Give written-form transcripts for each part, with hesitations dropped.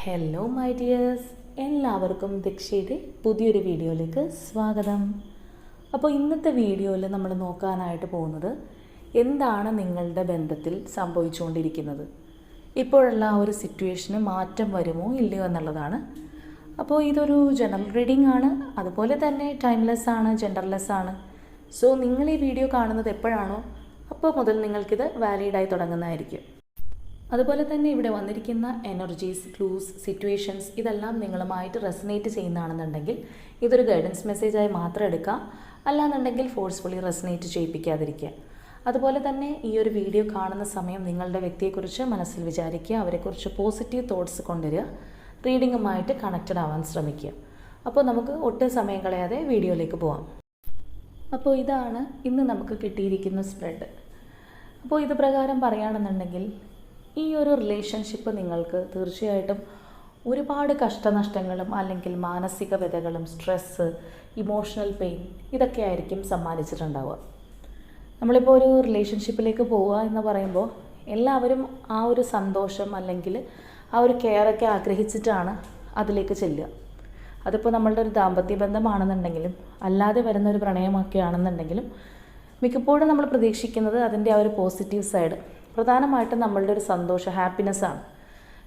Hello my dears, എല്ലാവർക്കും ദീക്ഷയുടെ പുതിയൊരു വീഡിയോയിലേക്ക് സ്വാഗതം. അപ്പോൾ ഇന്നത്തെ വീഡിയോയിൽ നമ്മൾ നോക്കാനായിട്ട് പോകുന്നത് എന്താണ് നിങ്ങളുടെ ബന്ധത്തിൽ സംഭവിച്ചുകൊണ്ടിരിക്കുന്നത്, ഇപ്പോഴുള്ള ആ ഒരു സിറ്റുവേഷന് മാറ്റം വരുമോ ഇല്ലയോ എന്നുള്ളതാണ്. അപ്പോൾ ഇതൊരു ജനറൽ റീഡിംഗ് ആണ്, അതുപോലെ തന്നെ ടൈംലെസ് ആണ്, ജെൻഡർലെസ് ആണ്. സോ നിങ്ങൾ ഈ വീഡിയോ കാണുന്നത് എപ്പോഴാണോ അപ്പോൾ മുതൽ നിങ്ങൾക്കിത് വാലിഡായി തുടങ്ങുന്നതായിരിക്കും. അതുപോലെ തന്നെ ഇവിടെ വന്നിരിക്കുന്ന എനർജീസ്, ക്ലൂസ്, സിറ്റുവേഷൻസ് ഇതെല്ലാം നിങ്ങളുമായിട്ട് റെസനേറ്റ് ചെയ്യുന്നതാണെന്നുണ്ടെങ്കിൽ ഇതൊരു ഗൈഡൻസ് മെസ്സേജായി മാത്രം എടുക്കുക, അല്ലാന്നുണ്ടെങ്കിൽ ഫോഴ്സ്ഫുള്ളി റെസനേറ്റ് ചെയ്യിപ്പിക്കാതിരിക്കുക. അതുപോലെ തന്നെ ഈ ഒരു വീഡിയോ കാണുന്ന സമയം നിങ്ങളുടെ വ്യക്തിയെക്കുറിച്ച് മനസ്സിൽ വിചാരിക്കുക, അവരെക്കുറിച്ച് പോസിറ്റീവ് തോട്ട്സ് കൊണ്ടുവരിക, റീഡിങ്ങുമായിട്ട് കണക്റ്റഡ് ആവാൻ ശ്രമിക്കുക. അപ്പോൾ നമുക്ക് ഒട്ടും സമയം കളയാതെ വീഡിയോയിലേക്ക് പോവാം. അപ്പോൾ ഇതാണ് ഇന്ന് നമുക്ക് കിട്ടിയിരിക്കുന്ന സ്പ്രെഡ്. അപ്പോൾ ഇത് പ്രകാരം പറയുകയാണെന്നുണ്ടെങ്കിൽ ഈ ഒരു റിലേഷൻഷിപ്പ് നിങ്ങൾക്ക് തീർച്ചയായിട്ടും ഒരുപാട് കഷ്ടനഷ്ടങ്ങളും അല്ലെങ്കിൽ മാനസിക വ്യതകളും സ്ട്രെസ്സ്, ഇമോഷണൽ പെയിൻ ഇതൊക്കെ ആയിരിക്കും സമ്മാനിച്ചിട്ടുണ്ടാവുക. നമ്മളിപ്പോൾ ഒരു റിലേഷൻഷിപ്പിലേക്ക് പോവുക എന്ന് പറയുമ്പോൾ എല്ലാവരും ആ ഒരു സന്തോഷം അല്ലെങ്കിൽ ആ ഒരു കെയറൊക്കെ ആഗ്രഹിച്ചിട്ടാണ് അതിലേക്ക് ചെല്ലുക. അതിപ്പോൾ നമ്മളുടെ ഒരു ദാമ്പത്യ ബന്ധമാണെന്നുണ്ടെങ്കിലും അല്ലാതെ വരുന്ന ഒരു പ്രണയമൊക്കെ ആണെന്നുണ്ടെങ്കിലും മിക്കപ്പോഴും നമ്മൾ പ്രതീക്ഷിക്കുന്നത് അതിൻ്റെ ആ ഒരു പോസിറ്റീവ് സൈഡ്, പ്രധാനമായിട്ടും നമ്മളുടെ ഒരു സന്തോഷം, ഹാപ്പിനെസ്സാണ്.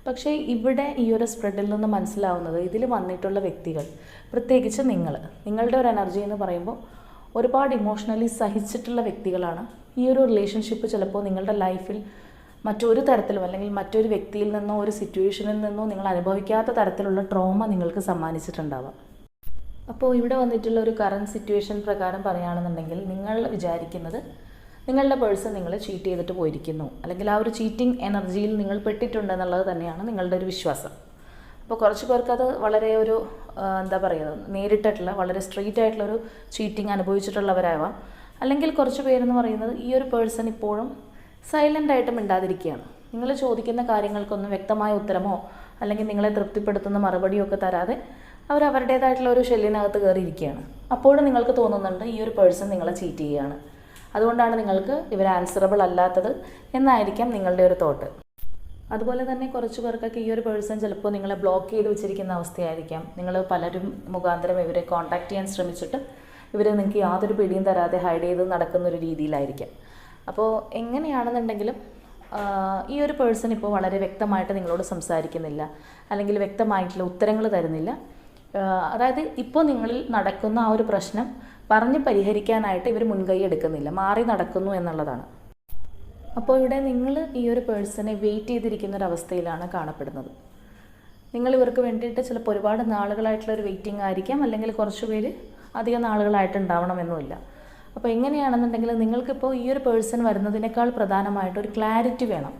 പക്ഷേ ഇവിടെ ഈ ഒരു സ്പ്രെഡിൽ നിന്ന് മനസ്സിലാവുന്നത് ഇതിൽ വന്നിട്ടുള്ള വ്യക്തികൾ, പ്രത്യേകിച്ച് നിങ്ങളുടെ ഒരു എനർജി എന്ന് പറയുമ്പോൾ ഒരുപാട് ഇമോഷണലി സഹിച്ചിട്ടുള്ള വ്യക്തികളാണ്. ഈ ഒരു റിലേഷൻഷിപ്പ് ചിലപ്പോൾ നിങ്ങളുടെ ലൈഫിൽ മറ്റൊരു തരത്തിലും അല്ലെങ്കിൽ മറ്റൊരു വ്യക്തിയിൽ നിന്നോ ഒരു സിറ്റുവേഷനിൽ നിന്നോ നിങ്ങൾ അനുഭവിക്കാത്ത തരത്തിലുള്ള ട്രോമ നിങ്ങൾക്ക് സമ്മാനിച്ചിട്ടുണ്ടാവാം. അപ്പോൾ ഇവിടെ വന്നിട്ടുള്ള ഒരു കറൻറ്റ് സിറ്റുവേഷൻ പ്രകാരം പറയുകയാണെന്നുണ്ടെങ്കിൽ നിങ്ങൾ വിചാരിക്കുന്നത് നിങ്ങളുടെ പേഴ്സൺ നിങ്ങളെ ചീറ്റ് ചെയ്തിട്ട് പോയിരിക്കുന്നു, അല്ലെങ്കിൽ ആ ഒരു ചീറ്റിംഗ് എനർജിയിൽ നിങ്ങൾ പെട്ടിട്ടുണ്ടെന്നുള്ളത് തന്നെയാണ് നിങ്ങളുടെ ഒരു വിശ്വാസം. അപ്പോൾ കുറച്ച് പേർക്ക് അത് വളരെ ഒരു എന്താ പറയുക, നേരിട്ടിട്ടുള്ള വളരെ സ്ട്രെയിറ്റ് ആയിട്ടുള്ളൊരു ചീറ്റിംഗ് അനുഭവിച്ചിട്ടുള്ളവരാവാം. അല്ലെങ്കിൽ കുറച്ച് പേരെന്ന് പറയുന്നത് ഈ ഒരു പേഴ്സൺ ഇപ്പോഴും സൈലൻ്റ് ആയിട്ട് മിണ്ടാതിരിക്കുകയാണ്. നിങ്ങൾ ചോദിക്കുന്ന കാര്യങ്ങൾക്കൊന്നും വ്യക്തമായ ഉത്തരമോ അല്ലെങ്കിൽ നിങ്ങളെ തൃപ്തിപ്പെടുത്തുന്ന മറുപടിയോ ഒക്കെ തരാതെ അവരുടേതായിട്ടുള്ള ഒരു ഷെല്ലിനകത്ത് കയറിയിരിക്കുകയാണ്. അപ്പോഴും നിങ്ങൾക്ക് തോന്നുന്നുണ്ട് ഈ ഒരു പേഴ്സൺ നിങ്ങളെ ചീറ്റ് ചെയ്യുകയാണ്, അതുകൊണ്ടാണ് നിങ്ങൾക്ക് ഇവർ ആൻസറബിൾ അല്ലാത്തത് എന്നായിരിക്കാം നിങ്ങളുടെ ഒരു തോട്ട്. അതുപോലെ തന്നെ കുറച്ച് പേർക്കൊക്കെ ഈ ഒരു പേഴ്സൺ ചിലപ്പോൾ നിങ്ങളെ ബ്ലോക്ക് ചെയ്ത് വെച്ചിരിക്കുന്ന അവസ്ഥയായിരിക്കാം. നിങ്ങൾ പലരും മുഖാന്തരം ഇവരെ കോൺടാക്ട് ചെയ്യാൻ ശ്രമിച്ചിട്ട് ഇവർ നിങ്ങൾക്ക് യാതൊരു പിടിയും തരാതെ ഹൈഡ് ചെയ്ത് നടക്കുന്നൊരു രീതിയിലായിരിക്കാം. അപ്പോൾ എങ്ങനെയാണെന്നുണ്ടെങ്കിലും ഈ ഒരു പേഴ്സൺ ഇപ്പോൾ വളരെ വ്യക്തമായിട്ട് നിങ്ങളോട് സംസാരിക്കുന്നില്ല, അല്ലെങ്കിൽ വ്യക്തമായിട്ടുള്ള ഉത്തരങ്ങൾ തരുന്നില്ല. അതായത് ഇപ്പോൾ നിങ്ങളിൽ നടക്കുന്ന ആ ഒരു പ്രശ്നം പറഞ്ഞ് പരിഹരിക്കാനായിട്ട് ഇവർ മുൻകൈ എടുക്കുന്നില്ല, മാറി നടക്കുന്നു എന്നുള്ളതാണ്. അപ്പോൾ ഇവിടെ നിങ്ങൾ ഈ ഒരു പേഴ്സണെ വെയിറ്റ് ചെയ്തിരിക്കുന്ന ഒരു അവസ്ഥയിലാണ് കാണപ്പെടുന്നത്. നിങ്ങൾ ഇവർക്ക് വേണ്ടിയിട്ട് ചിലപ്പോൾ ഒരുപാട് നാളുകളായിട്ടുള്ളൊരു വെയിറ്റിംഗ് ആയിരിക്കാം, അല്ലെങ്കിൽ കുറച്ച് പേര് അധികം നാളുകളായിട്ടുണ്ടാവണമെന്നുമില്ല. അപ്പോൾ എങ്ങനെയാണെന്നുണ്ടെങ്കിൽ നിങ്ങൾക്കിപ്പോൾ ഈ ഒരു പേഴ്സൺ വരുന്നതിനേക്കാൾ പ്രധാനമായിട്ടൊരു ക്ലാരിറ്റി വേണം.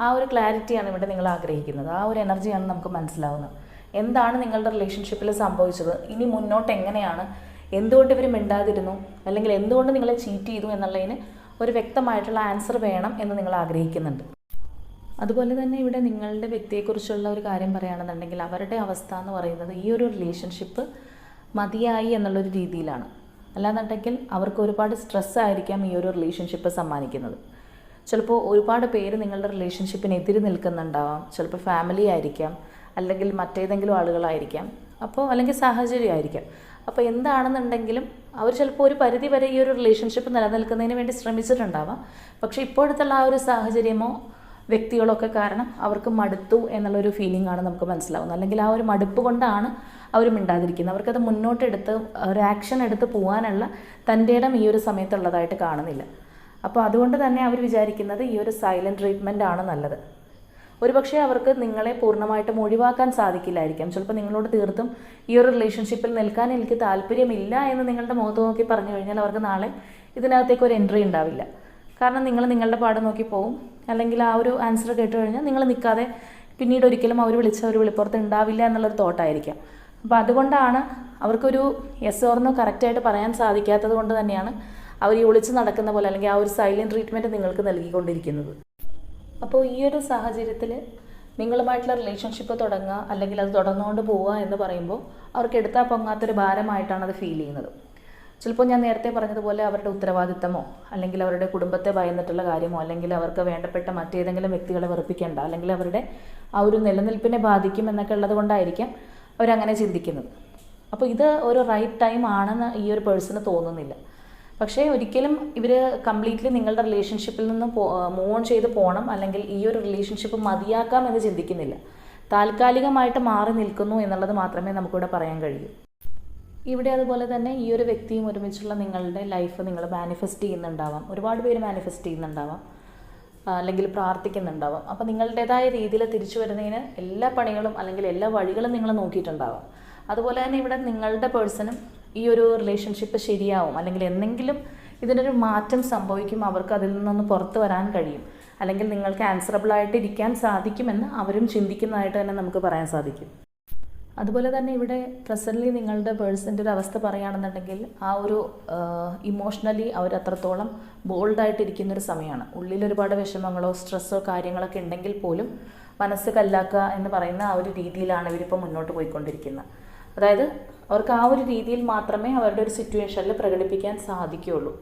ആ ഒരു ക്ലാരിറ്റിയാണ് ഇവിടെ നിങ്ങൾ ആഗ്രഹിക്കുന്നത്, ആ ഒരു എനർജിയാണ് നമുക്ക് മനസ്സിലാവുന്നത്. എന്താണ് നിങ്ങളുടെ റിലേഷൻഷിപ്പിൽ സംഭവിച്ചത്, ഇനി മുന്നോട്ട് എങ്ങനെയാണ്, എന്തുകൊണ്ട് ഇവർ മിണ്ടാതിരുന്നു, അല്ലെങ്കിൽ എന്തുകൊണ്ട് നിങ്ങളെ ചീറ്റ് ചെയ്തു എന്നുള്ളതിന് ഒരു വ്യക്തമായിട്ടുള്ള ആൻസർ വേണം എന്ന് നിങ്ങൾ ആഗ്രഹിക്കുന്നുണ്ട്. അതുപോലെ തന്നെ ഇവിടെ നിങ്ങളുടെ വ്യക്തിയെക്കുറിച്ചുള്ള ഒരു കാര്യം പറയുകയാണെന്നുണ്ടെങ്കിൽ അവരുടെ അവസ്ഥ എന്ന് പറയുന്നത് ഈ ഒരു റിലേഷൻഷിപ്പ് മതിയായി എന്നുള്ളൊരു രീതിയിലാണ്. അല്ലാന്നുണ്ടെങ്കിൽ അവർക്ക് ഒരുപാട് സ്ട്രെസ്സായിരിക്കാം ഈ ഒരു റിലേഷൻഷിപ്പ് സമ്മാനിക്കുന്നത്. ചിലപ്പോൾ ഒരുപാട് പേര് നിങ്ങളുടെ റിലേഷൻഷിപ്പിനെതിരെ നിൽക്കുന്നുണ്ടാവാം. ചിലപ്പോൾ ഫാമിലി ആയിരിക്കാം, അല്ലെങ്കിൽ മറ്റേതെങ്കിലും ആളുകളായിരിക്കാം, അപ്പോൾ അല്ലെങ്കിൽ സാഹചര്യമായിരിക്കാം. അപ്പോൾ എന്താണെന്നുണ്ടെങ്കിലും അവർ ചിലപ്പോൾ ഒരു പരിധി വരെ ഈ ഒരു റിലേഷൻഷിപ്പ് നിലനിൽക്കുന്നതിന് വേണ്ടി ശ്രമിച്ചിട്ടുണ്ടാവാം. പക്ഷേ ഇപ്പോഴത്തുള്ള ആ ഒരു സാഹചര്യമോ വ്യക്തികളൊക്കെ കാരണം അവർക്ക് മടുത്തു എന്നുള്ളൊരു ഫീലിംഗ് ആണ് നമുക്ക് മനസ്സിലാവുന്നത്. അല്ലെങ്കിൽ ആ ഒരു മടുപ്പ് കൊണ്ടാണ് അവർ മിണ്ടാതിരിക്കുന്നത്. അവർക്കത് മുന്നോട്ടെടുത്ത് ഒരു ആക്ഷൻ എടുത്ത് പോകാനുള്ള തൻ്റെ ഇടം ഈ ഒരു സമയത്തുള്ളതായിട്ട് കാണുന്നില്ല. അപ്പോൾ അതുകൊണ്ട് തന്നെ അവർ വിചാരിക്കുന്നത് ഈ ഒരു സൈലൻറ്റ് ട്രീറ്റ്മെൻ്റ് ആണ് നല്ലത്. ഒരുപക്ഷെ അവർക്ക് നിങ്ങളെ പൂർണ്ണമായിട്ടും ഒഴിവാക്കാൻ സാധിക്കില്ലായിരിക്കാം. ചിലപ്പോൾ നിങ്ങളോട് തീർത്തും ഈ ഒരു റിലേഷൻഷിപ്പിൽ നിൽക്കാൻ എനിക്ക് താല്പര്യമില്ല എന്ന് നിങ്ങളുടെ മുഖത്ത് നോക്കി പറഞ്ഞു കഴിഞ്ഞാൽ അവർക്ക് നാളെ ഇതിനകത്തേക്ക് ഒരു എൻട്രി ഉണ്ടാവില്ല. കാരണം നിങ്ങൾ നിങ്ങളുടെ പാട് നോക്കി പോകും, അല്ലെങ്കിൽ ആ ഒരു ആൻസർ കേട്ട് കഴിഞ്ഞാൽ നിങ്ങൾ നിൽക്കാതെ പിന്നീട് ഒരിക്കലും അവർ വിളിച്ച ഒരു വിളിപ്പുറത്ത് ഉണ്ടാവില്ല എന്നുള്ളൊരു തോട്ടായിരിക്കാം. അപ്പോൾ അതുകൊണ്ടാണ് അവർക്കൊരു യെസ് ഓർ നോ കറക്റ്റായിട്ട് പറയാൻ സാധിക്കാത്തത് കൊണ്ട് തന്നെയാണ് അവർ ഈ ഒളിച്ച് നടക്കുന്ന പോലെ അല്ലെങ്കിൽ ആ ഒരു സൈലൻറ്റ് ട്രീറ്റ്മെൻറ്റ് നിങ്ങൾക്ക് നൽകിക്കൊണ്ടിരിക്കുന്നത്. അപ്പോൾ ഈ ഒരു സാഹചര്യത്തിൽ നിങ്ങളുമായിട്ടുള്ള റിലേഷൻഷിപ്പ് തുടങ്ങുക അല്ലെങ്കിൽ അത് തുടർന്നുകൊണ്ട് പോവുക എന്ന് പറയുമ്പോൾ അവർക്ക് എടുത്താൽ പൊങ്ങാത്തൊരു ഭാരമായിട്ടാണ് അത് ഫീൽ ചെയ്യുന്നത്. ചിലപ്പോൾ ഞാൻ നേരത്തെ പറഞ്ഞതുപോലെ അവരുടെ ഉത്തരവാദിത്തമോ അല്ലെങ്കിൽ അവരുടെ കുടുംബത്തെ ഭയന്നിട്ടുള്ള കാര്യമോ അല്ലെങ്കിൽ അവർക്ക് വേണ്ടപ്പെട്ട മറ്റേതെങ്കിലും വ്യക്തികളെ വെറുപ്പിക്കേണ്ട അല്ലെങ്കിൽ അവരുടെ ആ ഒരു നിലനിൽപ്പിനെ ബാധിക്കും എന്നൊക്കെ ഉള്ളത് കൊണ്ടായിരിക്കാം അവരങ്ങനെ ചിന്തിക്കുന്നത്. അപ്പോൾ ഇത് ഒരു റൈറ്റ് ടൈം ആണെന്ന് ഈ ഒരു പേഴ്സണ് തോന്നുന്നില്ല. പക്ഷേ ഒരിക്കലും ഇവർ കംപ്ലീറ്റ്ലി നിങ്ങളുടെ റിലേഷൻഷിപ്പിൽ നിന്ന് മൂവ് ഓൺ ചെയ്ത് പോകണം അല്ലെങ്കിൽ ഈ ഒരു റിലേഷൻഷിപ്പ് മതിയാക്കാം എന്ന് ചിന്തിക്കുന്നില്ല. താൽക്കാലികമായിട്ട് മാറി നിൽക്കുന്നു എന്നുള്ളത് മാത്രമേ നമുക്കിവിടെ പറയാൻ കഴിയൂ. ഇവിടെ അതുപോലെ തന്നെ ഈ ഒരു വ്യക്തിയും ഒരുമിച്ചുള്ള നിങ്ങളുടെ ലൈഫ് നിങ്ങൾ മാനിഫെസ്റ്റ് ചെയ്യുന്നുണ്ടാവാം, ഒരുപാട് പേര് മാനിഫെസ്റ്റ് ചെയ്യുന്നുണ്ടാവാം, അല്ലെങ്കിൽ പ്രാർത്ഥിക്കുന്നുണ്ടാവാം. അപ്പോൾ നിങ്ങളുടേതായ രീതിയിൽ തിരിച്ചു വരുന്നതിന് എല്ലാ പണികളും അല്ലെങ്കിൽ എല്ലാ വഴികളും നിങ്ങൾ നോക്കിയിട്ടുണ്ടാവാം. അതുപോലെ തന്നെ ഇവിടെ നിങ്ങളുടെ പേഴ്സണും ഈ ഒരു റിലേഷൻഷിപ്പ് ശരിയാവും അല്ലെങ്കിൽ എന്തെങ്കിലും ഇതിനൊരു മാറ്റം സംഭവിക്കും, അവർക്ക് അതിൽ നിന്നൊന്ന് പുറത്ത് വരാൻ കഴിയും അല്ലെങ്കിൽ നിങ്ങൾക്ക് ആൻസറബിളായിട്ട് ഇരിക്കാൻ സാധിക്കുമെന്ന് അവരും ചിന്തിക്കുന്നതായിട്ട് തന്നെ നമുക്ക് പറയാൻ സാധിക്കും. അതുപോലെ തന്നെ ഇവിടെ പ്രസൻ്റ്ലി നിങ്ങളുടെ പേഴ്സൻ്റെ ഒരു അവസ്ഥ പറയുകയാണെന്നുണ്ടെങ്കിൽ ആ ഒരു ഇമോഷണലി അവരത്രത്തോളം ബോൾഡായിട്ടിരിക്കുന്നൊരു സമയമാണ്. ഉള്ളിലൊരുപാട് വിഷമങ്ങളോ സ്ട്രെസ്സോ കാര്യങ്ങളൊക്കെ ഉണ്ടെങ്കിൽ പോലും മനസ്സ് കല്ലാക്കുക എന്ന് പറയുന്ന ആ ഒരു രീതിയിലാണ് ഇവരിപ്പോൾ മുന്നോട്ട് പോയിക്കൊണ്ടിരിക്കുന്നത്. അതായത് അവർക്ക് ആ ഒരു രീതിയിൽ മാത്രമേ അവരുടെ ഒരു സിറ്റുവേഷനിൽ പ്രകടിപ്പിക്കാൻ സാധിക്കുകയുള്ളൂ.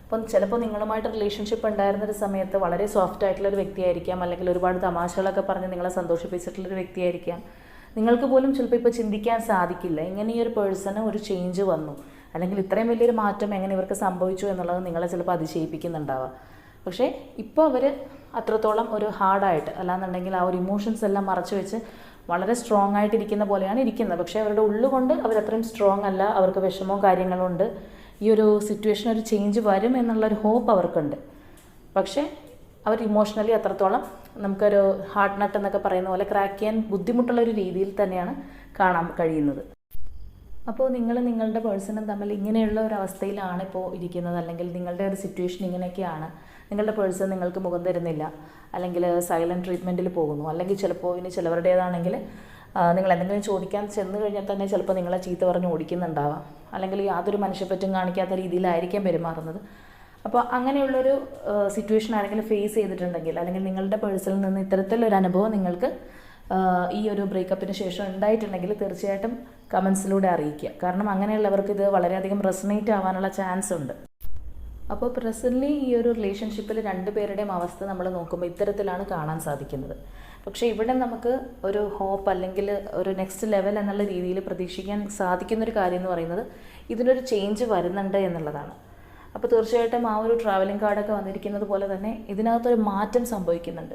അപ്പം ചിലപ്പോൾ നിങ്ങളുമായിട്ട് റിലേഷൻഷിപ്പ് ഉണ്ടായിരുന്നൊരു സമയത്ത് വളരെ സോഫ്റ്റ് ആയിട്ടുള്ളൊരു വ്യക്തിയായിരിക്കാം, അല്ലെങ്കിൽ ഒരുപാട് തമാശകളൊക്കെ പറഞ്ഞ് നിങ്ങളെ സന്തോഷിപ്പിച്ചിട്ടുള്ളൊരു വ്യക്തിയായിരിക്കാം. നിങ്ങൾക്ക് പോലും ചിലപ്പോൾ ഇപ്പോൾ ചിന്തിക്കാൻ സാധിക്കില്ല ഇങ്ങനെ ഈ ഒരു പേഴ്സണ് ഒരു ചേഞ്ച് വന്നു അല്ലെങ്കിൽ ഇത്രയും വലിയൊരു മാറ്റം എങ്ങനെ ഇവർക്ക് സംഭവിച്ചു എന്നുള്ളത് നിങ്ങളെ ചിലപ്പോൾ അതിശയിപ്പിക്കുന്നുണ്ടാവാം. പക്ഷേ ഇപ്പോൾ അവർ അത്രത്തോളം ഒരു ഹാർഡായിട്ട് അല്ലാന്നുണ്ടെങ്കിൽ ആ ഒരു ഇമോഷൻസ് എല്ലാം മറച്ചു വെച്ച് വളരെ സ്ട്രോങ് ആയിട്ടിരിക്കുന്ന പോലെയാണ് ഇരിക്കുന്നത്. പക്ഷേ അവരുടെ ഉള്ളുകൊണ്ട് അവരത്രയും സ്ട്രോങ് അല്ല, അവർക്ക് വിഷമവും കാര്യങ്ങളും ഉണ്ട്. ഈ ഒരു സിറ്റുവേഷൻ ഒരു ചേഞ്ച് വരും എന്നുള്ളൊരു ഹോപ്പ് അവർക്കുണ്ട്. പക്ഷേ അവർ ഇമോഷണലി അത്രത്തോളം നമുക്കൊരു ഹാർട്ട് നട്ട് എന്നൊക്കെ പറയുന്ന പോലെ ക്രാക്ക് ചെയ്യാൻ ബുദ്ധിമുട്ടുള്ളൊരു രീതിയിൽ തന്നെയാണ് കാണാൻ കഴിയുന്നത്. അപ്പോൾ നിങ്ങളുടെ പേഴ്സണും തമ്മിൽ ഇങ്ങനെയുള്ള ഒരു അവസ്ഥയിലാണ് ഇപ്പോൾ ഇരിക്കുന്നത്, അല്ലെങ്കിൽ നിങ്ങളുടെ ഒരു സിറ്റുവേഷൻ ഇങ്ങനെയൊക്കെയാണ്, നിങ്ങളുടെ പേഴ്സൺ നിങ്ങൾക്ക് മുഖം തരുന്നില്ല, അല്ലെങ്കിൽ സൈലൻറ്റ് ട്രീറ്റ്മെൻറ്റിൽ പോകുന്നു, അല്ലെങ്കിൽ ചിലപ്പോൾ ഇനി ചിലവരുടേതാണെങ്കിൽ നിങ്ങൾ എന്തെങ്കിലും ചോദിക്കാൻ ചെന്ന് കഴിഞ്ഞാൽ തന്നെ ചിലപ്പോൾ നിങ്ങളെ ചീത്ത പറഞ്ഞ് ഓടിക്കുന്നുണ്ടാവാം, അല്ലെങ്കിൽ യാതൊരു മനുഷ്യപ്പറ്റും കാണിക്കാത്ത രീതിയിലായിരിക്കാം പെരുമാറുന്നത്. അപ്പോൾ അങ്ങനെയുള്ളൊരു സിറ്റുവേഷൻ ആരെങ്കിലും ഫേസ് ചെയ്തിട്ടുണ്ടെങ്കിൽ അല്ലെങ്കിൽ നിങ്ങളുടെ പേഴ്സണിൽ നിന്ന് ഇത്തരത്തിലൊരു അനുഭവം നിങ്ങൾക്ക് ഈ ഒരു ബ്രേക്കപ്പിന് ശേഷം ഉണ്ടായിട്ടുണ്ടെങ്കിൽ തീർച്ചയായിട്ടും കമൻസിലൂടെ അറിയിക്കുക. കാരണം അങ്ങനെയുള്ളവർക്ക് ഇത് വളരെയധികം റെസണേറ്റ് ആവാനുള്ള ചാൻസ് ഉണ്ട്. അപ്പോൾ പ്രസൻ്റ്ലി ഈ ഒരു റിലേഷൻഷിപ്പിൽ രണ്ടുപേരുടെയും അവസ്ഥ നമ്മൾ നോക്കുമ്പോൾ ഇത്തരത്തിലാണ് കാണാൻ സാധിക്കുന്നത്. പക്ഷേ ഇവിടെ നമുക്ക് ഒരു ഹോപ്പ് അല്ലെങ്കിൽ ഒരു നെക്സ്റ്റ് ലെവൽ എന്നുള്ള രീതിയിൽ പ്രതീക്ഷിക്കാൻ സാധിക്കുന്നൊരു കാര്യം എന്ന് പറയുന്നത് ഇതിനൊരു ചേഞ്ച് വരുന്നുണ്ട് എന്നുള്ളതാണ്. അപ്പോൾ തീർച്ചയായിട്ടും ആ ഒരു ട്രാവലിംഗ് കാർഡൊക്കെ വന്നിരിക്കുന്നത് പോലെ തന്നെ ഇതിനകത്തൊരു മാറ്റം സംഭവിക്കുന്നുണ്ട്.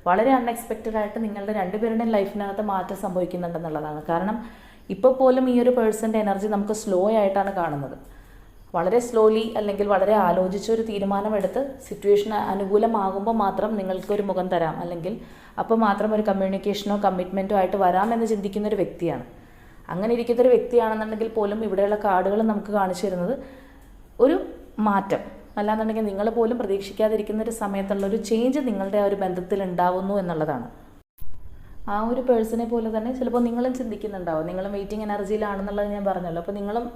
വളരെ അൺഎക്സ്പെക്റ്റഡ് ആയിട്ട് നിങ്ങളുടെ രണ്ടുപേരുടെയും ലൈഫിനകത്ത് മാറ്റം സംഭവിക്കുന്നുണ്ടെന്നുള്ളതാണ്. കാരണം ഇപ്പോൾ പോലും ഈ ഒരു പേഴ്സൻ്റെ എനർജി നമുക്ക് സ്ലോ ആയിട്ടാണ് കാണുന്നത്. വളരെ സ്ലോലി അല്ലെങ്കിൽ വളരെ ആലോചിച്ചൊരു തീരുമാനമെടുത്ത് സിറ്റുവേഷൻ അനുകൂലമാകുമ്പോൾ മാത്രം നിങ്ങൾക്കൊരു മുഖം തരാം, അല്ലെങ്കിൽ അപ്പോൾ മാത്രം ഒരു കമ്മ്യൂണിക്കേഷനോ കമ്മിറ്റ്മെൻറ്റോ ആയിട്ട് വരാമെന്ന് ചിന്തിക്കുന്നൊരു വ്യക്തിയാണ്. അങ്ങനെ ഇരിക്കുന്നൊരു വ്യക്തിയാണെന്നുണ്ടെങ്കിൽ പോലും ഇവിടെയുള്ള കാർഡുകൾ നമുക്ക് കാണിച്ചു തരുന്നത് ഒരു മാറ്റം, അല്ലാന്നുണ്ടെങ്കിൽ നിങ്ങൾ പോലും പ്രതീക്ഷിക്കാതിരിക്കുന്നൊരു സമയത്തുള്ളൊരു ചേഞ്ച് നിങ്ങളുടെ ആ ഒരു ബന്ധത്തിൽ ഉണ്ടാവുന്നു എന്നുള്ളതാണ്. ആ ഒരു പേഴ്സണെ പോലെ തന്നെ ചിലപ്പോൾ നിങ്ങളും ചിന്തിക്കുന്നുണ്ടാവും, നിങ്ങളും വെയിറ്റിംഗ് എനർജിയിലാണെന്നുള്ളത് ഞാൻ പറഞ്ഞല്ലോ. അപ്പോൾ നിങ്ങളും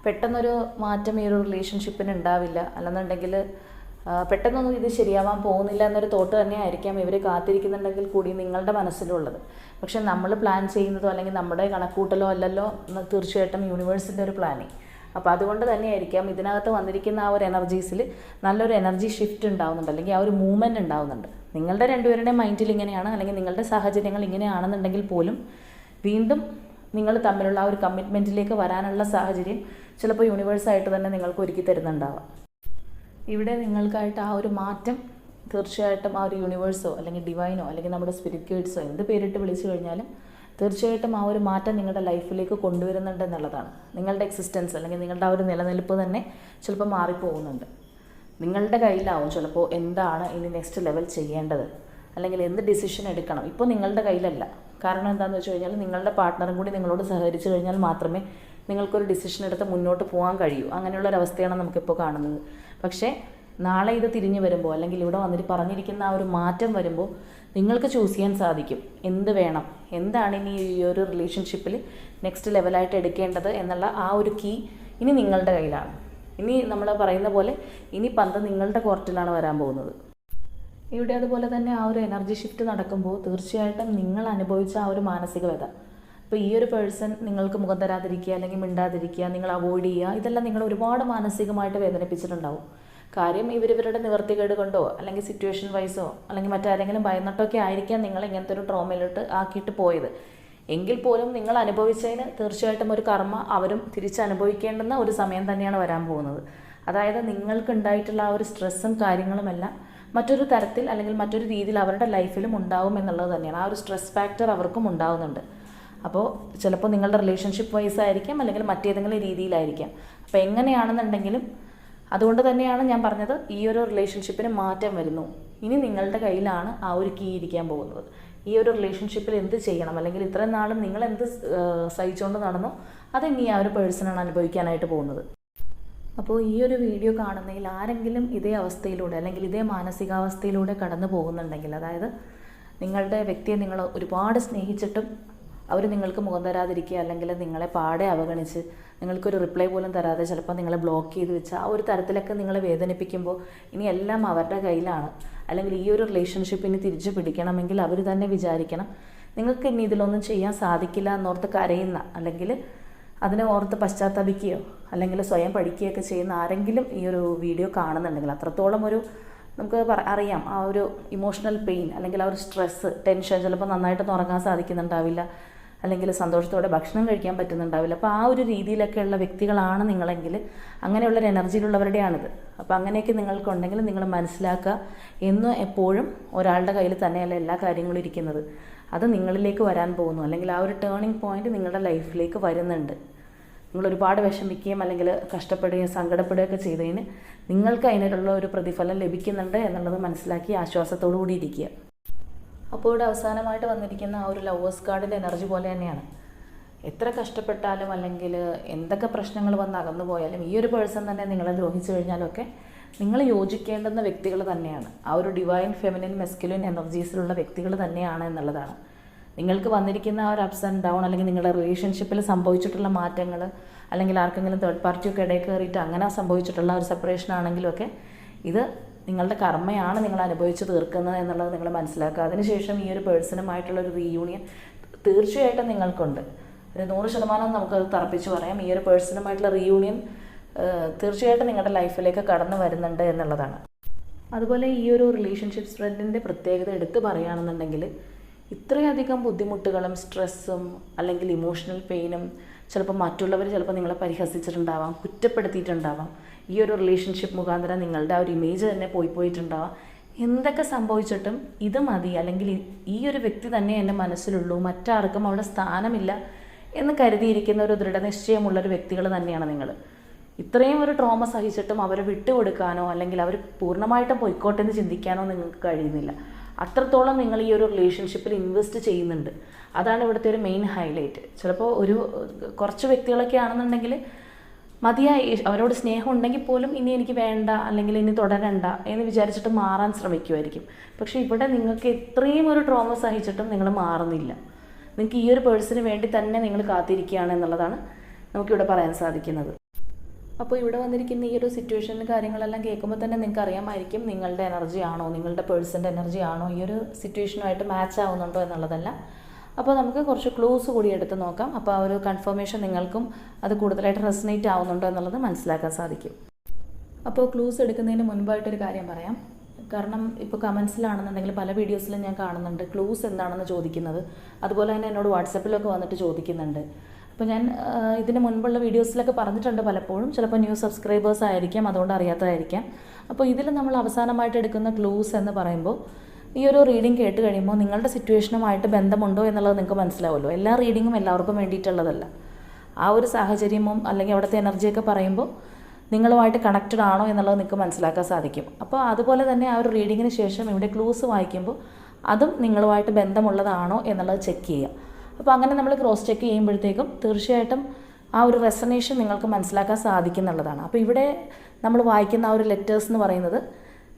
പെട്ടെന്നൊരു മാറ്റം ഈ ഒരു റിലേഷൻഷിപ്പിന് ഉണ്ടാവില്ല, അല്ലെന്നുണ്ടെങ്കിൽ പെട്ടെന്നൊന്നും ഇത് ശരിയാവാൻ പോകുന്നില്ല എന്നൊരു തോട്ട് തന്നെ ആയിരിക്കാം ഇവർ കാത്തിരിക്കുന്നുണ്ടെങ്കിൽ കൂടി നിങ്ങളുടെ മനസ്സിലുള്ളത്. പക്ഷെ നമ്മൾ പ്ലാൻ ചെയ്യുന്നതോ അല്ലെങ്കിൽ നമ്മുടെ കണക്കൂട്ടലോ അല്ലല്ലോ തീർച്ചയായിട്ടും യൂണിവേഴ്സിൻ്റെ ഒരു പ്ലാനിങ്. അപ്പോൾ അതുകൊണ്ട് തന്നെയായിരിക്കാം ഇതിനകത്ത് വന്നിരിക്കുന്ന ആ ഒരു എനർജീസിൽ നല്ലൊരു എനർജി ഷിഫ്റ്റ് ഉണ്ടാവുന്നുണ്ട്, അല്ലെങ്കിൽ ആ ഒരു മൂവ്മെൻറ്റ് ഉണ്ടാവുന്നുണ്ട്. നിങ്ങളുടെ രണ്ടുപേരുടെയും മൈൻഡിൽ ഇങ്ങനെയാണ്, അല്ലെങ്കിൽ നിങ്ങളുടെ സാഹചര്യങ്ങൾ ഇങ്ങനെയാണെന്നുണ്ടെങ്കിൽ പോലും വീണ്ടും നിങ്ങൾ തമ്മിലുള്ള ആ ഒരു കമ്മിറ്റ്മെൻറ്റിലേക്ക് വരാനുള്ള സാഹചര്യം ചിലപ്പോൾ യൂണിവേഴ്സായിട്ട് തന്നെ നിങ്ങൾക്ക് ഒരുക്കി തരുന്നുണ്ടാവാം. ഇവിടെ നിങ്ങൾക്കായിട്ട് ആ ഒരു മാറ്റം തീർച്ചയായിട്ടും ആ ഒരു യൂണിവേഴ്സോ അല്ലെങ്കിൽ ഡിവൈനോ അല്ലെങ്കിൽ നമ്മുടെ സ്പിരിറ്റ് ഗൈഡ്സോ എന്ത് പേരിട്ട് വിളിച്ചു കഴിഞ്ഞാലും തീർച്ചയായിട്ടും ആ ഒരു മാറ്റം നിങ്ങളുടെ ലൈഫിലേക്ക് കൊണ്ടുവരുന്നുണ്ട് എന്നുള്ളതാണ്. നിങ്ങളുടെ എക്സിസ്റ്റൻസ് അല്ലെങ്കിൽ നിങ്ങളുടെ ആ ഒരു നിലനിൽപ്പ് തന്നെ ചിലപ്പോൾ മാറിപ്പോകുന്നുണ്ട്. നിങ്ങളുടെ കയ്യിലാവും ചിലപ്പോൾ എന്താണ് ഇനി നെക്സ്റ്റ് ലെവൽ ചെയ്യേണ്ടത്, അല്ലെങ്കിൽ എന്ത് ഡിസിഷൻ എടുക്കണം. ഇപ്പോൾ നിങ്ങളുടെ കയ്യിലല്ല. കാരണം എന്താണെന്ന് വെച്ച് കഴിഞ്ഞാൽ നിങ്ങളുടെ പാർട്ട്ണറും കൂടി നിങ്ങളോട് സഹകരിച്ചു കഴിഞ്ഞാൽ മാത്രമേ നിങ്ങൾക്കൊരു ഡിസിഷൻ എടുത്ത് മുന്നോട്ട് പോകാൻ കഴിയൂ. അങ്ങനെയുള്ളൊരവസ്ഥയാണ് നമുക്കിപ്പോൾ കാണുന്നത്. പക്ഷേ നാളെ ഇത് തിരിഞ്ഞു വരുമ്പോൾ അല്ലെങ്കിൽ ഇവിടെ വന്നിട്ട് പറഞ്ഞിരിക്കുന്ന ആ ഒരു മാറ്റം വരുമ്പോൾ നിങ്ങൾക്ക് ചൂസ് ചെയ്യാൻ സാധിക്കും എന്ത് വേണം, എന്താണ് ഇനി ഈ ഒരു റിലേഷൻഷിപ്പിൽ നെക്സ്റ്റ് ലെവലായിട്ട് എടുക്കേണ്ടത് എന്നുള്ള ആ ഒരു കീ ഇനി നിങ്ങളുടെ കയ്യിലാണ്. ഇനി നമ്മൾ പറയുന്ന പോലെ ഇനി പന്ത് നിങ്ങളുടെ കോർട്ടിലാണ് വരാൻ പോകുന്നത്. ഇവിടെ അതുപോലെ തന്നെ ആ ഒരു എനർജി ഷിഫ്റ്റ് നടക്കുമ്പോൾ തീർച്ചയായിട്ടും നിങ്ങൾ അനുഭവിച്ച ആ ഒരു മാനസിക വ്യത ഇപ്പോൾ ഈ ഒരു പേഴ്സൺ നിങ്ങൾക്ക് മുഖം തരാതിരിക്കുക അല്ലെങ്കിൽ മിണ്ടാതിരിക്കുക, നിങ്ങൾ അവോയ്ഡ് ചെയ്യുക, ഇതെല്ലാം നിങ്ങൾ ഒരുപാട് മാനസികമായിട്ട് വേദനിപ്പിച്ചിട്ടുണ്ടാവും. കാര്യം ഇവരുടെ നിവർത്തികേട് കൊണ്ടോ അല്ലെങ്കിൽ സിറ്റുവേഷൻ വൈസോ അല്ലെങ്കിൽ മറ്റാരെങ്കിലും ഭയന്നിട്ടൊക്കെ ആയിരിക്കാം നിങ്ങൾ ഇങ്ങനത്തെ ഒരു ട്രോമയിലോട്ട് ആക്കിയിട്ട് പോയത്. എങ്കിൽ പോലും നിങ്ങൾ അനുഭവിച്ചതിന് തീർച്ചയായിട്ടും ഒരു കർമ്മ അവരും തിരിച്ചനുഭവിക്കേണ്ടുന്ന ഒരു സമയം തന്നെയാണ് വരാൻ പോകുന്നത്. അതായത് നിങ്ങൾക്കുണ്ടായിട്ടുള്ള ആ ഒരു സ്ട്രെസ്സും കാര്യങ്ങളുമെല്ലാം മറ്റൊരു തരത്തിൽ അല്ലെങ്കിൽ മറ്റൊരു രീതിയിൽ അവരുടെ ലൈഫിലും ഉണ്ടാവും എന്നുള്ളത് തന്നെയാണ്. ആ ഒരു സ്ട്രെസ് ഫാക്ടർ അവർക്കും ഉണ്ടാവുന്നുണ്ട്. അപ്പോൾ ചിലപ്പോൾ നിങ്ങളുടെ റിലേഷൻഷിപ്പ് വൈസ് ആയിരിക്കാം അല്ലെങ്കിൽ മറ്റേതെങ്കിലും രീതിയിലായിരിക്കാം. അപ്പോൾ എങ്ങനെയാണെന്നുണ്ടെങ്കിലും അതുകൊണ്ട് തന്നെയാണ് ഞാൻ പറഞ്ഞത് ഈ ഒരു റിലേഷൻഷിപ്പിന് മാറ്റം വരുന്നു. ഇനി നിങ്ങളുടെ കയ്യിലാണ് ആ ഒരു കീ ഇരിക്കാൻ പോകുന്നത്. ഈ ഒരു റിലേഷൻഷിപ്പിൽ എന്ത് ചെയ്യണം അല്ലെങ്കിൽ ഇത്രയും നാളും നിങ്ങൾ എന്ത് സഹിച്ചുകൊണ്ട് നടന്നോ അത് ഇനി ആ ഒരു പേഴ്സണാണ് അനുഭവിക്കാനായിട്ട് പോകുന്നത്. അപ്പോൾ ഈ ഒരു വീഡിയോ കാണുന്നതിൽ ആരെങ്കിലും ഇതേ അവസ്ഥയിലൂടെ അല്ലെങ്കിൽ ഇതേ മാനസികാവസ്ഥയിലൂടെ കടന്നു പോകുന്നുണ്ടെങ്കിൽ, അതായത് നിങ്ങളുടെ വ്യക്തിയെ നിങ്ങൾ ഒരുപാട് സ്നേഹിച്ചിട്ടും അവർ നിങ്ങൾക്ക് മുഖം തരാതിരിക്കുക അല്ലെങ്കിൽ നിങ്ങളെ പാടെ അവഗണിച്ച് നിങ്ങൾക്കൊരു റിപ്ലൈ പോലും തരാതെ ചിലപ്പോൾ നിങ്ങളെ ബ്ലോക്ക് ചെയ്ത് വെച്ച് ആ ഒരു തരത്തിലൊക്കെ നിങ്ങളെ വേദനിപ്പിക്കുമ്പോൾ ഇനി എല്ലാം അവരുടെ കയ്യിലാണ്, അല്ലെങ്കിൽ ഈ ഒരു റിലേഷൻഷിപ്പിന് തിരിച്ചു പിടിക്കണമെങ്കിൽ അവർ തന്നെ വിചാരിക്കണം നിങ്ങൾക്ക് ഇനി ഇതിലൊന്നും ചെയ്യാൻ സാധിക്കില്ല എന്നോർത്ത് കരയുന്ന അല്ലെങ്കിൽ അതിനെ ഓർത്ത് പശ്ചാത്തപിക്കുകയോ അല്ലെങ്കിൽ സ്വയം പഠിക്കുകയൊക്കെ ചെയ്യുന്ന ആരെങ്കിലും ഈ ഒരു വീഡിയോ കാണുന്നുണ്ടെങ്കിൽ അത്രത്തോളം ഒരു നമുക്ക് അറിയാം ആ ഒരു ഇമോഷണൽ പെയിൻ അല്ലെങ്കിൽ ആ ഒരു സ്ട്രെസ്സ്, ടെൻഷൻ, ചിലപ്പോൾ നന്നായിട്ടൊന്നും ഉറങ്ങാൻ സാധിക്കുന്നുണ്ടാവില്ല അല്ലെങ്കിൽ സന്തോഷത്തോടെ ഭക്ഷണം കഴിക്കാൻ പറ്റുന്നുണ്ടാവില്ല. അപ്പോൾ ആ ഒരു രീതിയിലൊക്കെയുള്ള വ്യക്തികളാണ് നിങ്ങളെങ്കിൽ അങ്ങനെയുള്ളൊരു എനർജിയിലുള്ളവരുടെയാണിത്. അപ്പോൾ അങ്ങനെയൊക്കെ നിങ്ങൾക്കുണ്ടെങ്കിൽ നിങ്ങൾ മനസ്സിലാക്കുക, എന്നും എപ്പോഴും ഒരാളുടെ കയ്യിൽ തന്നെയല്ല എല്ലാ കാര്യങ്ങളും ഇരിക്കുന്നത്. അത് നിങ്ങളിലേക്ക് വരാൻ പോകുന്നു, അല്ലെങ്കിൽ ആ ഒരു ടേണിംഗ് പോയിന്റ് നിങ്ങളുടെ ലൈഫിലേക്ക് വരുന്നുണ്ട്. നിങ്ങൾ ഒരുപാട് വിഷമിക്കുകയും അല്ലെങ്കിൽ കഷ്ടപ്പെടുകയും സങ്കടപ്പെടുകയൊക്കെ ചെയ്തതിന് നിങ്ങൾക്ക് അതിനുള്ള ഒരു പ്രതിഫലം ലഭിക്കുന്നുണ്ട് എന്നുള്ളത് മനസ്സിലാക്കി ആശ്വാസത്തോടു കൂടി ഇരിക്കുക. അപ്പോൾ ഇവിടെ അവസാനമായിട്ട് വന്നിരിക്കുന്ന ആ ഒരു ലവേഴ്സ് കാർഡിൻ്റെ എനർജി പോലെ തന്നെയാണ്. എത്ര കഷ്ടപ്പെട്ടാലും അല്ലെങ്കിൽ എന്തൊക്കെ പ്രശ്നങ്ങൾ വന്ന് അകന്നു പോയാലും ഈ ഒരു പേഴ്സൺ തന്നെ നിങ്ങളെ ദ്രോഹിച്ചു കഴിഞ്ഞാലൊക്കെ നിങ്ങൾ യോജിക്കേണ്ടുന്ന വ്യക്തികൾ തന്നെയാണ്. ആ ഒരു ഡിവൈൻ ഫെമിനിൻ മെസ്കുലിൻ എനർജീസിലുള്ള വ്യക്തികൾ തന്നെയാണ് എന്നുള്ളതാണ്. നിങ്ങൾക്ക് വന്നിരിക്കുന്ന ആ ഒരു അപ്സ് ആൻഡ് ഡൗൺ അല്ലെങ്കിൽ നിങ്ങളുടെ റിലേഷൻഷിപ്പിൽ സംഭവിച്ചിട്ടുള്ള മാറ്റങ്ങൾ അല്ലെങ്കിൽ ആർക്കെങ്കിലും തേർഡ് പാർട്ടിയൊക്കെ ഇടയിൽ കയറിയിട്ട് അങ്ങനെ സംഭവിച്ചിട്ടുള്ള ഒരു സെപ്പറേഷൻ ആണെങ്കിലുമൊക്കെ ഇത് നിങ്ങളുടെ കർമ്മയാണ് നിങ്ങൾ അനുഭവിച്ച് തീർക്കുന്നത് എന്നുള്ളത് നിങ്ങൾ മനസ്സിലാക്കുക. അതിനുശേഷം ഈ ഒരു പേഴ്സണുമായിട്ടുള്ളൊരു റീയൂണിയൻ തീർച്ചയായിട്ടും നിങ്ങൾക്കുണ്ട്. ഒരു 100% നമുക്കത് തറപ്പിച്ച് പറയാം. ഈ ഒരു പേഴ്സണുമായിട്ടുള്ള റീയൂണിയൻ തീർച്ചയായിട്ടും നിങ്ങളുടെ ലൈഫിലേക്ക് കടന്നു വരുന്നുണ്ട് എന്നുള്ളതാണ്. അതുപോലെ ഈ ഒരു റിലേഷൻഷിപ്പ് സ്പ്രെഡിൻ്റെ പ്രത്യേകത എടുത്ത് പറയുകയാണെന്നുണ്ടെങ്കിൽ ഇത്രയധികം ബുദ്ധിമുട്ടുകളും സ്ട്രെസ്സും അല്ലെങ്കിൽ ഇമോഷണൽ പെയിനും ചിലപ്പോൾ മറ്റുള്ളവർ ചിലപ്പോൾ നിങ്ങളെ പരിഹസിച്ചിട്ടുണ്ടാവാം, കുറ്റപ്പെടുത്തിയിട്ടുണ്ടാവാം. ഈ ഒരു റിലേഷൻഷിപ്പ് മുഖാന്തരം നിങ്ങളുടെ ആ ഒരു ഇമേജ് തന്നെ പോയിട്ടുണ്ടാവാം. എന്തൊക്കെ സംഭവിച്ചിട്ടും ഇത് മതി അല്ലെങ്കിൽ ഈ ഒരു വ്യക്തി തന്നെ എൻ്റെ മനസ്സിലുള്ളൂ, മറ്റാർക്കും അവിടെ സ്ഥാനമില്ല എന്ന് കരുതിയിരിക്കുന്ന ഒരു ദൃഢനിശ്ചയമുള്ളൊരു വ്യക്തികൾ തന്നെയാണ് നിങ്ങൾ. ഇത്രയും ഒരു ട്രോമ സഹിച്ചിട്ടും അവരെ വിട്ടുകൊടുക്കാനോ അല്ലെങ്കിൽ അവർ പൂർണ്ണമായിട്ടും പൊയ്ക്കോട്ടെ എന്ന് ചിന്തിക്കാനോ നിങ്ങൾക്ക് കഴിയുന്നില്ല. അത്രത്തോളം നിങ്ങൾ ഈ ഒരു റിലേഷൻഷിപ്പിൽ ഇൻവെസ്റ്റ് ചെയ്യുന്നുണ്ട്. അതാണ് ഇവിടുത്തെ ഒരു മെയിൻ ഹൈലൈറ്റ്. ചിലപ്പോൾ കുറച്ച് വ്യക്തികളൊക്കെ ആണെന്നുണ്ടെങ്കിൽ മതിയായി, അവരോട് സ്നേഹം ഉണ്ടെങ്കിൽ പോലും ഇനി എനിക്ക് വേണ്ട അല്ലെങ്കിൽ ഇനി തുടരണ്ട എന്ന് വിചാരിച്ചിട്ട് മാറാൻ ശ്രമിക്കുമായിരിക്കും. പക്ഷേ ഇവിടെ നിങ്ങൾക്ക് ഇത്രയും ഒരു ട്രോമ സഹിച്ചിട്ടും നിങ്ങൾ മാറുന്നില്ല. നിങ്ങൾക്ക് ഈ ഒരു പേഴ്സണിന് വേണ്ടി തന്നെ നിങ്ങൾ കാത്തിരിക്കുകയാണ് എന്നുള്ളതാണ് നമുക്കിവിടെ പറയാൻ സാധിക്കുന്നത്. അപ്പോൾ ഇവിടെ വന്നിരിക്കുന്ന ഈ ഒരു സിറ്റുവേഷനിൽ കാര്യങ്ങളെല്ലാം കേൾക്കുമ്പോൾ തന്നെ നിങ്ങൾക്ക് അറിയാമായിരിക്കും നിങ്ങളുടെ എനർജി ആണോ, നിങ്ങളുടെ പേഴ്സൻ്റെ എനർജി ആണോ ഈ ഒരു സിറ്റുവേഷനുമായിട്ട് മാച്ച് ആവുന്നുണ്ടോ എന്നുള്ളതല്ല. അപ്പോൾ നമുക്ക് കുറച്ച് ക്ലൂസ് കൂടി എടുത്ത് നോക്കാം. അപ്പോൾ ആ ഒരു കൺഫർമേഷൻ നിങ്ങൾക്കും അത് കൂടുതലായിട്ട് റെസനേറ്റ് ആവുന്നുണ്ടോ എന്നുള്ളത് മനസ്സിലാക്കാൻ സാധിക്കും. അപ്പോൾ ക്ലൂസ് എടുക്കുന്നതിന് മുൻപായിട്ടൊരു കാര്യം പറയാം. കാരണം ഇപ്പോൾ കമൻസിലാണെന്നുണ്ടെങ്കിൽ പല വീഡിയോസിലും ഞാൻ കാണുന്നുണ്ട് ക്ലൂസ് എന്താണെന്ന് ചോദിക്കുന്നത്. അതുപോലെ തന്നെ എന്നോട് വാട്സപ്പിലൊക്കെ വന്നിട്ട് ചോദിക്കുന്നുണ്ട്. അപ്പോൾ ഞാൻ ഇതിന് മുൻപുള്ള വീഡിയോസിലൊക്കെ പറഞ്ഞിട്ടുണ്ട് പലപ്പോഴും. ചിലപ്പോൾ ന്യൂ സബ്സ്ക്രൈബേഴ്സ് ആയിരിക്കാം, അതുകൊണ്ട് അറിയാത്തതായിരിക്കാം. അപ്പോൾ ഇതിൽ നമ്മൾ അവസാനമായിട്ട് എടുക്കുന്ന ക്ലൂസ് എന്ന് പറയുമ്പോൾ ഈ ഒരു റീഡിംഗ് കേട്ട് കഴിയുമ്പോൾ നിങ്ങളുടെ സിറ്റുവേഷനുമായിട്ട് ബന്ധമുണ്ടോ എന്നുള്ളത് നിങ്ങൾക്ക് മനസ്സിലാവുമല്ലോ. എല്ലാ റീഡിങ്ങും എല്ലാവർക്കും വേണ്ടിയിട്ടുള്ളതല്ല. ആ ഒരു സാഹചര്യമോ അല്ലെങ്കിൽ അവിടുത്തെ എനർജിയൊക്കെ പറയുമ്പോൾ നിങ്ങളുമായിട്ട് കണക്റ്റഡ് ആണോ എന്നുള്ളത് നിങ്ങൾക്ക് മനസ്സിലാക്കാൻ സാധിക്കും. അപ്പോൾ അതുപോലെ തന്നെ ആ ഒരു റീഡിങ്ങിന് ശേഷം ഇവിടെ ക്ലൂസ് വായിക്കുമ്പോൾ അതും നിങ്ങളുമായിട്ട് ബന്ധമുള്ളതാണോ എന്നുള്ളത് ചെക്ക് ചെയ്യുക. അപ്പോൾ അങ്ങനെ നമ്മൾ ക്രോസ് ചെക്ക് ചെയ്യുമ്പോഴത്തേക്കും തീർച്ചയായിട്ടും ആ ഒരു റെസനേഷൻ നിങ്ങൾക്ക് മനസ്സിലാക്കാൻ സാധിക്കുന്നുള്ളതാണ്. അപ്പോൾ ഇവിടെ നമ്മൾ വായിക്കുന്ന ആ ഒരു ലെറ്റേഴ്സ് എന്ന് പറയുന്നത്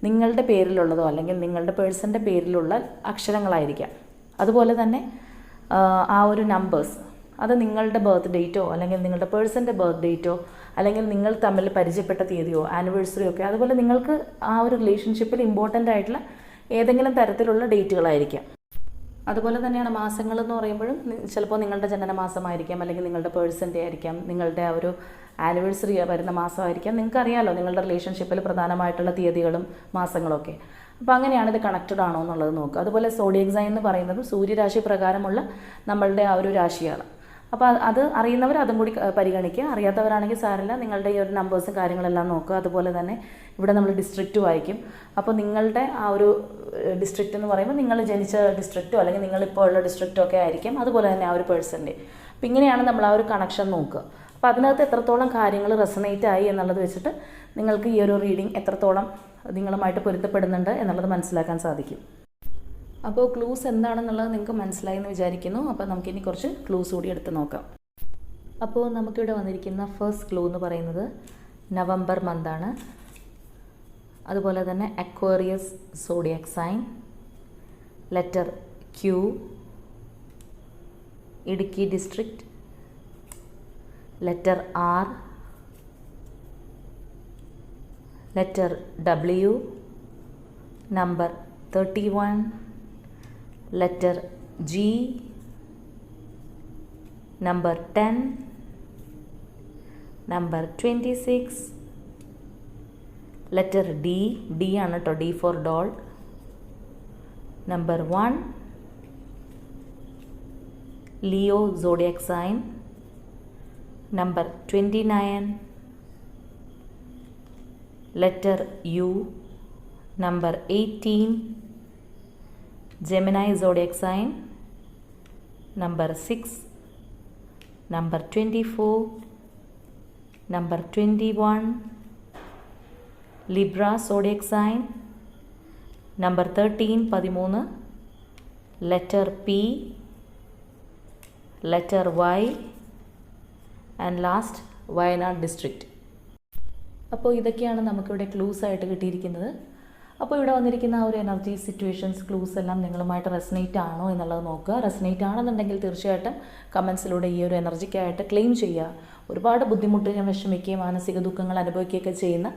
നിങ്ങളുടെ പേരിലുള്ളതോ അല്ലെങ്കിൽ നിങ്ങളുടെ പേഴ്സൻ്റെ പേരിലുള്ള അക്ഷരങ്ങളായിരിക്കാം. അതുപോലെ തന്നെ ആ ഒരു നമ്പേഴ്സ് അത് നിങ്ങളുടെ ബർത്ത് ഡേറ്റോ അല്ലെങ്കിൽ നിങ്ങളുടെ പേഴ്സൻ്റെ ബർത്ത് ഡേറ്റോ അല്ലെങ്കിൽ നിങ്ങൾ തമ്മിൽ പരിചയപ്പെട്ട തീയതിയോ ആനിവേഴ്സറിയോ ഒക്കെ അതുപോലെ നിങ്ങൾക്ക് ആ ഒരു റിലേഷൻഷിപ്പിൽ ഇമ്പോർട്ടൻ്റ് ആയിട്ടുള്ള ഏതെങ്കിലും തരത്തിലുള്ള ഡേറ്റുകളായിരിക്കാം. അതുപോലെ തന്നെയാണ് മാസങ്ങൾ എന്ന് പറയുമ്പോഴും ചിലപ്പോൾ നിങ്ങളുടെ ജനനമാസമായിരിക്കാം, അല്ലെങ്കിൽ നിങ്ങളുടെ പേഴ്സൻ്റെ ആയിരിക്കാം, നിങ്ങളുടെ ആ ഒരു ആനിവേഴ്സറി വരുന്ന മാസമായിരിക്കാം. നിങ്ങൾക്കറിയാമല്ലോ നിങ്ങളുടെ റിലേഷൻഷിപ്പിൽ പ്രധാനമായിട്ടുള്ള തീയതികളും മാസങ്ങളൊക്കെ. അപ്പോൾ അങ്ങനെയാണ് ഇത് കണക്റ്റഡ് ആണോ എന്നുള്ളത് നോക്കുക. അതുപോലെ സോഡിയക് സൈൻ എന്ന് പറയുന്നത് സൂര്യരാശി പ്രകാരമുള്ള നമ്മളുടെ ആ ഒരു രാശിയാണ്. അപ്പോൾ അത് അറിയുന്നവർ അതും കൂടി പരിഗണിക്കുക. അറിയാത്തവരാണെങ്കിൽ സാരമില്ല, നിങ്ങളുടെ ഈ ഒരു നമ്പേഴ്സും കാര്യങ്ങളെല്ലാം നോക്കുക. അതുപോലെ തന്നെ ഇവിടെ നമ്മൾ ഡിസ്ട്രിക്റ്റ് വായിക്കും. അപ്പോൾ നിങ്ങളുടെ ആ ഒരു ഡിസ്ട്രിക്റ്റ് എന്ന് പറയുമ്പോൾ നിങ്ങൾ ജനിച്ച ഡിസ്ട്രിക്റ്റോ അല്ലെങ്കിൽ നിങ്ങളിപ്പോൾ ഉള്ള ഡിസ്ട്രിക്റ്റോ ഒക്കെ ആയിരിക്കും. അതുപോലെ തന്നെ ആ ഒരു പേഴ്സൻ്റെ. അപ്പോൾ ഇങ്ങനെയാണ് നമ്മൾ ആ ഒരു കണക്ഷൻ നോക്കുക. അപ്പോൾ അതിനകത്ത് എത്രത്തോളം കാര്യങ്ങൾ റെസണേറ്റ് ആയി എന്നുള്ളത് വെച്ചിട്ട് നിങ്ങൾക്ക് ഈ ഒരു റീഡിങ് എത്രത്തോളം നിങ്ങളുമായിട്ട് പൊരുത്തപ്പെടുന്നുണ്ട് എന്നുള്ളത് മനസ്സിലാക്കാൻ സാധിക്കും. അപ്പോൾ ക്ലൂസ് എന്താണെന്നുള്ളത് നിങ്ങൾക്ക് മനസ്സിലായി എന്ന് വിചാരിക്കുന്നു. അപ്പോൾ നമുക്കിനി കുറച്ച് ക്ലൂസ് കൂടി എടുത്ത് നോക്കാം. അപ്പോൾ നമുക്കിവിടെ വന്നിരിക്കുന്ന ഫസ്റ്റ് ക്ലൂ എന്ന് പറയുന്നത് നവംബർ മന്താണ്. അതുപോലെ തന്നെ Aquarius zodiac sign, letter Q, Idukki district, letter R, letter W, number 31, letter G, number 10, number 26, letter D, D ആണ് കേട്ടോ, D for doll, number 1, Leo zodiac sign, number 29, letter U, number 18, Gemini zodiac sign, number 6, number 24, number 21, Libra zodiac sign, number 13, letter P, letter Y, and last Wayanad district. അപ്പോൾ ഇതൊക്കെയാണ് നമുക്കിവിടെ clues ആയിട്ട് കിട്ടിയിരിക്കുന്നത്. അപ്പോൾ ഇവിടെ വന്നിരിക്കുന്ന ആ ഒരു എനർജി സിറ്റുവേഷൻസ് ക്ലൂസ് എല്ലാം നിങ്ങളുമായിട്ട് റെസനേറ്റ് ആണോ എന്നുള്ളത് നോക്കുക. റെസനേറ്റ് ആണെന്നുണ്ടെങ്കിൽ തീർച്ചയായിട്ടും കമൻസിലൂടെ ഈ ഒരു എനർജിക്കായിട്ട് ക്ലെയിം ചെയ്യുക. ഒരുപാട് ബുദ്ധിമുട്ടുകൾ വിഷമിക്കുകയും മാനസിക ദുഃഖങ്ങൾ അനുഭവിക്കുകയൊക്കെ ചെയ്യുന്ന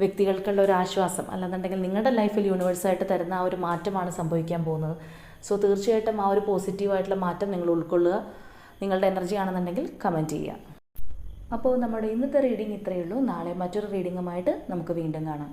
വ്യക്തികൾക്കുള്ള ഒരു ആശ്വാസം, അല്ലാന്നുണ്ടെങ്കിൽ നിങ്ങളുടെ ലൈഫിൽ യൂണിവേഴ്സായിട്ട് തരുന്ന ആ ഒരു മാറ്റമാണ് സംഭവിക്കാൻ പോകുന്നത്. സോ തീർച്ചയായിട്ടും ആ ഒരു പോസിറ്റീവായിട്ടുള്ള മാറ്റം നിങ്ങൾ ഉൾക്കൊള്ളുക. നിങ്ങളുടെ എനർജി ആണെന്നുണ്ടെങ്കിൽ കമൻറ്റ് ചെയ്യുക. അപ്പോൾ നമ്മുടെ ഇന്നത്തെ റീഡിംഗ് ഇത്രയേ ഉള്ളൂ. നാളെ മറ്റൊരു റീഡിങ്ങുമായിട്ട് നമുക്ക് വീണ്ടും കാണാം.